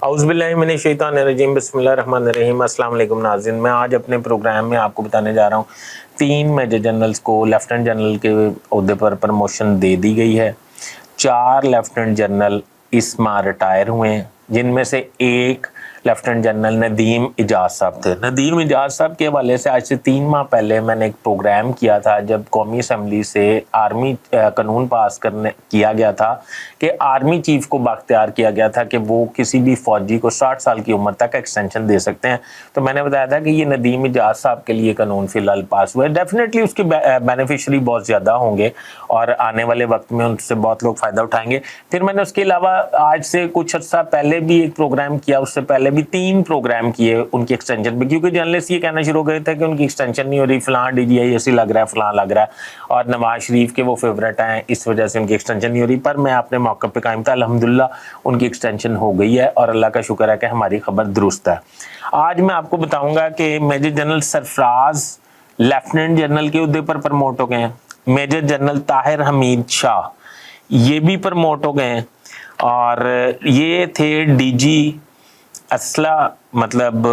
औज़ुबिल्लाहिमिनश्शैतानिर्रजीम बिस्मिल्लाहिर्रहमानिर्रहीम। अस्सलाम वालेकुम नाज़रीन, मैं आज अपने प्रोग्राम में आपको बताने जा रहा हूँ 3 मेजर जनरल्स को लेफ्टिनेंट जनरल के ओहदे पर प्रमोशन दे दी गई है। 4 लेफ्टिनेंट जनरल इस माह रिटायर हुए हैं, जिनमें से एक लेफ्टिनेंट जनरल नदीम इजाज़ साहब थे। नदीम इजाज़ साहब के हवाले से आज से 3 माह पहले मैंने एक प्रोग्राम किया था, जब कौमी असम्बली से आर्मी कानून पास किया गया था कि आर्मी चीफ को बाख्तियार किया गया था कि वो किसी भी फौजी को 60 साल की उम्र तक एक्सटेंशन दे सकते हैं। तो मैंने बताया था कि ये नदीम इजाज़ साहब के लिए कानून फ़िलहाल पास हुआ है। डेफिनेटली उसके बेनिफिशरी बहुत ज़्यादा होंगे और आने वाले वक्त में उनसे बहुत लोग फ़ायदा उठाएंगे। फिर मैंने उसके अलावा आज से कुछ अर्सा पहले भी एक प्रोग्राम किया, उससे पहले भी 3 प्रोग्राम किए उनकी एक्सटेंशन पे, क्योंकि जर्नलिस्ट ये कहना शुरू हो गए थे कि उनकी एक्सटेंशन नहीं हो रही, फलां DGI ऐसी लग रहा है, फलां लग रहा है, और नवाज शरीफ के वो फेवरेट हैं, इस वजह से उनकी एक्सटेंशन नहीं हो रही। पर मैं अपने मौके पे कायम था, अल्हम्दुलिल्लाह उनकी एक्सटेंशन हो गई है और अल्लाह का शुक्र है कि हमारी खबर दुरुस्त है। आज मैं आपको बताऊंगा कि major general Sarfaraz lieutenant general के उहदे पर प्रमोट हो गए हैं। मेजर जनरल ताहिर हमीद शाह ये भी प्रमोट हो गए हैं, और ये थे DG असला, मतलब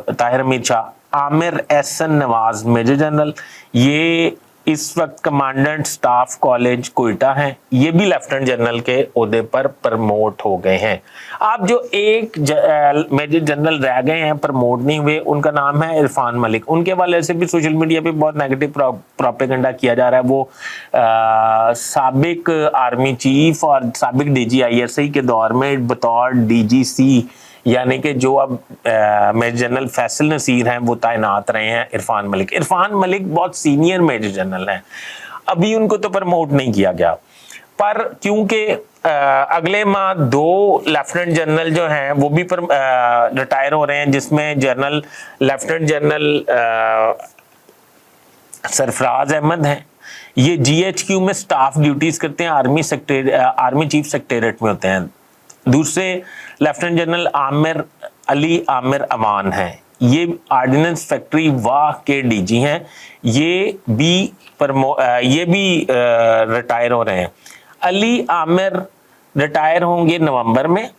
ताहिर हमीद शाह। आमिर एहसन नवाज मेजर जनरल, ये इस वक्त कमांडेंट स्टाफ कॉलेज कोयटा हैं, ये भी लेफ्टिनेंट जनरल के ओहदे पर प्रमोट हो गए हैं। अब जो एक मेजर जनरल रह गए हैं प्रमोट नहीं हुए, उनका नाम है इरफान मलिक। उनके हवाले से भी सोशल मीडिया पे बहुत नेगेटिव प्रोपेगेंडा किया जा रहा है। वो साबिक आर्मी चीफ और साबिक DG ISI के दौर में बतौर DGC यानी कि जो अब मेजर जनरल फैसल नसीर हैं वो तैनात रहे हैं इरफान मलिक। इरफान मलिक बहुत सीनियर मेजर जनरल हैं, अभी उनको तो प्रमोट नहीं किया गया, पर क्योंकि अगले माह 2 लेफ्टिनेंट जनरल जो हैं वो भी रिटायर हो रहे हैं, जिसमें general lieutenant general Sarfaraz Ahmed हैं। ये GHQ में स्टाफ ड्यूटीज करते हैं, आर्मी चीफ सेक्रेटरीट में होते हैं। दूसरे लेफ्टिनेंट जनरल आमिर अमान हैं, ये आर्डिनेंस फैक्ट्री वाह के DG हैं, ये भी रिटायर हो रहे हैं। अली आमिर रिटायर होंगे नवंबर में,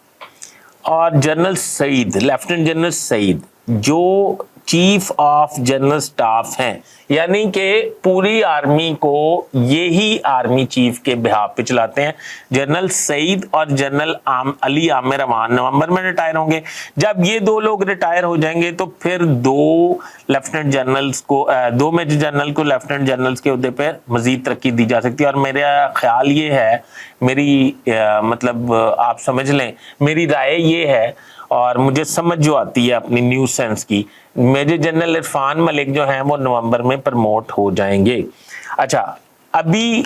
और general Saeed, lieutenant general Saeed जो चीफ ऑफ जनरल स्टाफ हैं, यानी कि पूरी आर्मी को यही आर्मी चीफ के बिहाफ पे चलाते हैं, जनरल सईद और जनरल अली आमिर अमान नवंबर में रिटायर होंगे। जब ये 2 लोग रिटायर हो जाएंगे तो फिर 2 लेफ्टिनेंट जनरल्स को 2 मेजर जनरल को लेफ्टिनेंट जनरल्स के उहदे पर मजीद तरक्की दी जा सकती है। और मेरा ख्याल ये है, मेरी मतलब आप समझ लें, मेरी राय ये है और मुझे समझ जो आती है अपनी न्यूज़ सेंस की, मेजर जनरल इरफान मलिक जो हैं वो नवंबर में प्रमोट हो जाएंगे। अच्छा, अभी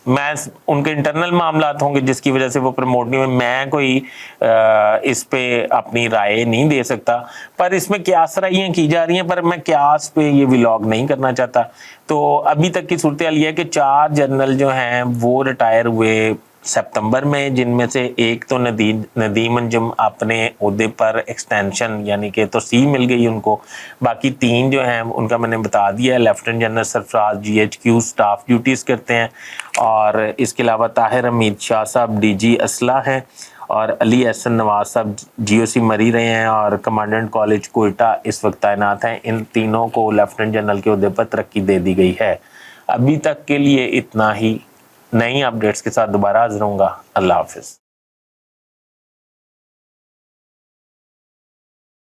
मैं उनके इंटरनल मामलात होंगे जिसकी वजह से वो प्रमोट नहीं हुए, मैं कोई इस पे अपनी राय नहीं दे सकता, पर इसमें क्यास राइयाँ की जा रही हैं, पर मैं क्यास पे ये व्लॉग नहीं करना चाहता। तो अभी तक की सूरत हाल ये है कि 4 जनरल जो हैं वो रिटायर हुए सितंबर में, जिनमें से एक तो नदीम अंजुम अपने ओहदे पर एक्सटेंशन यानी कि तोसी मिल गई उनको। बाकी 3 जो हैं उनका मैंने बता दिया, lieutenant general Sarfaraz GHQ staff duties करते हैं, और इसके अलावा ताहिर हमीद शाह साहब DG असला हैं, और अली एहसन नवाज साहब GOC मरी रहे हैं और कमांडेंट कॉलेज कोयटा इस वक्त तैनात हैं। इन तीनों को लेफ्टिनेंट जनरल के ओहदे पर तरक्की दे दी गई है। अभी तक के लिए इतना ही, नई अपडेट्स के साथ दोबारा हाजिर होऊंगा। अल्लाह हाफिज़।